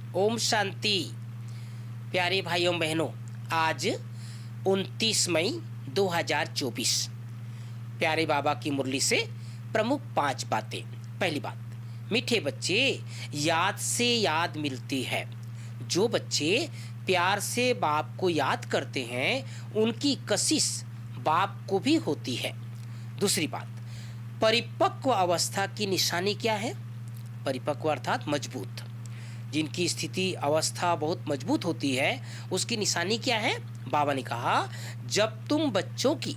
ओम शांति। प्यारे भाइयों बहनों, आज 29 मई 2024 प्यारे बाबा की मुरली से प्रमुख 5 बातें। पहली बात, मीठे बच्चे, याद से याद मिलती है। जो बच्चे प्यार से बाप को याद करते हैं उनकी कशिश बाप को भी होती है। दूसरी बात, परिपक्व अवस्था की निशानी क्या है? परिपक्व अर्थात मजबूत। जिनकी स्थिति अवस्था बहुत मजबूत होती है उसकी निशानी क्या है? बाबा ने कहा, जब तुम बच्चों की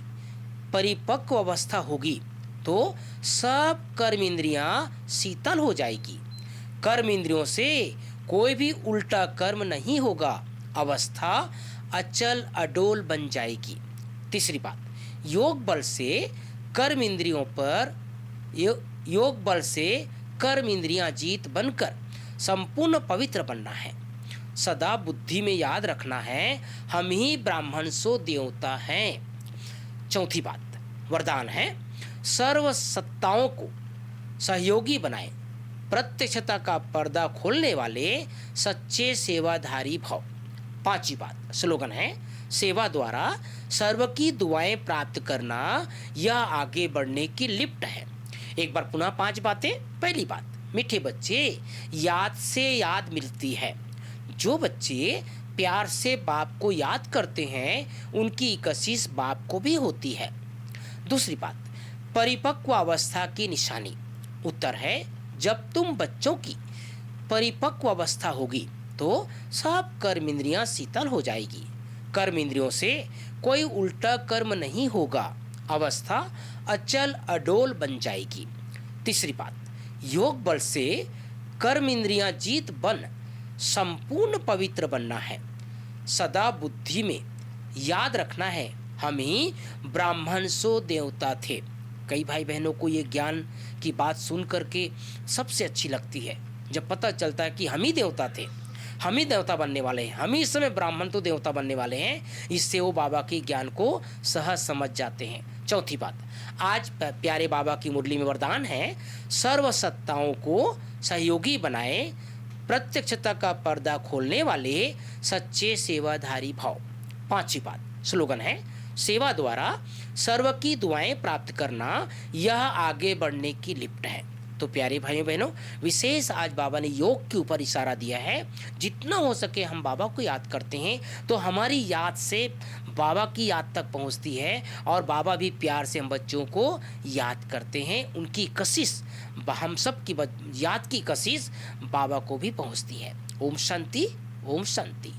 परिपक्व अवस्था होगी तो सब कर्म इंद्रियां शीतल हो जाएगी। कर्म इंद्रियों से कोई भी उल्टा कर्म नहीं होगा। अवस्था अचल अडोल बन जाएगी। तीसरी बात, योग बल से कर्म इंद्रियों पर योग बल से कर्म इंद्रियां जीत बनकर संपूर्ण पवित्र बनना है। सदा बुद्धि में याद रखना है, हम ही ब्राह्मण सो देवता हैं। चौथी बात, वरदान है, सर्व सत्ताओं को सहयोगी बनाए, प्रत्यक्षता का पर्दा खोलने वाले सच्चे सेवाधारी भव। पांचवी बात, स्लोगन है, सेवा द्वारा सर्व की दुआएं प्राप्त करना यह आगे बढ़ने की लिफ्ट है। एक बार पुनः 5 बातें। पहली बात, मीठे बच्चे, याद से याद मिलती है। जो बच्चे प्यार से बाप को याद करते हैं उनकी कशिश बाप को भी होती है। दूसरी बात, परिपक्व अवस्था की निशानी। उत्तर है, जब तुम बच्चों की परिपक्व अवस्था होगी तो सब कर्म इंद्रियां शीतल हो जाएगी। कर्म इंद्रियों से कोई उल्टा कर्म नहीं होगा। अवस्था अचल अडोल बन जाएगी। तीसरी बात, योग बल से कर्म इंद्रियां जीत बन संपूर्ण पवित्र बनना है। सदा बुद्धि में याद रखना है, हम ही ब्राह्मण सो देवता थे। कई भाई बहनों को ये ज्ञान की बात सुन करके सबसे अच्छी लगती है जब पता चलता है कि हम ही देवता थे, हम ही देवता बनने वाले हैं, हम ही इस समय ब्राह्मण तो देवता बनने वाले हैं। इससे वो बाबा के ज्ञान को सहज समझ जाते हैं। चौथी बात, आज प्यारे बाबा की मुरली में वरदान है, सर्व सत्ताओं को सहयोगी बनाए, प्रत्यक्षता का पर्दा खोलने वाले सच्चे सेवाधारी भाव। पांचवी बात, स्लोगन है, सेवा द्वारा सर्व की दुआएं प्राप्त करना यह आगे बढ़ने की लिफ्ट है। तो प्यारे भाइयों बहनों, विशेष आज बाबा ने योग के ऊपर इशारा दिया है। जितना हो सके हम बाबा को याद करते हैं तो हमारी याद से बाबा की याद तक पहुंचती है और बाबा भी प्यार से हम बच्चों को याद करते हैं। उनकी कशिश, हम सब की याद की कशिश बाबा को भी पहुंचती है। ओम शांति, ओम शांति।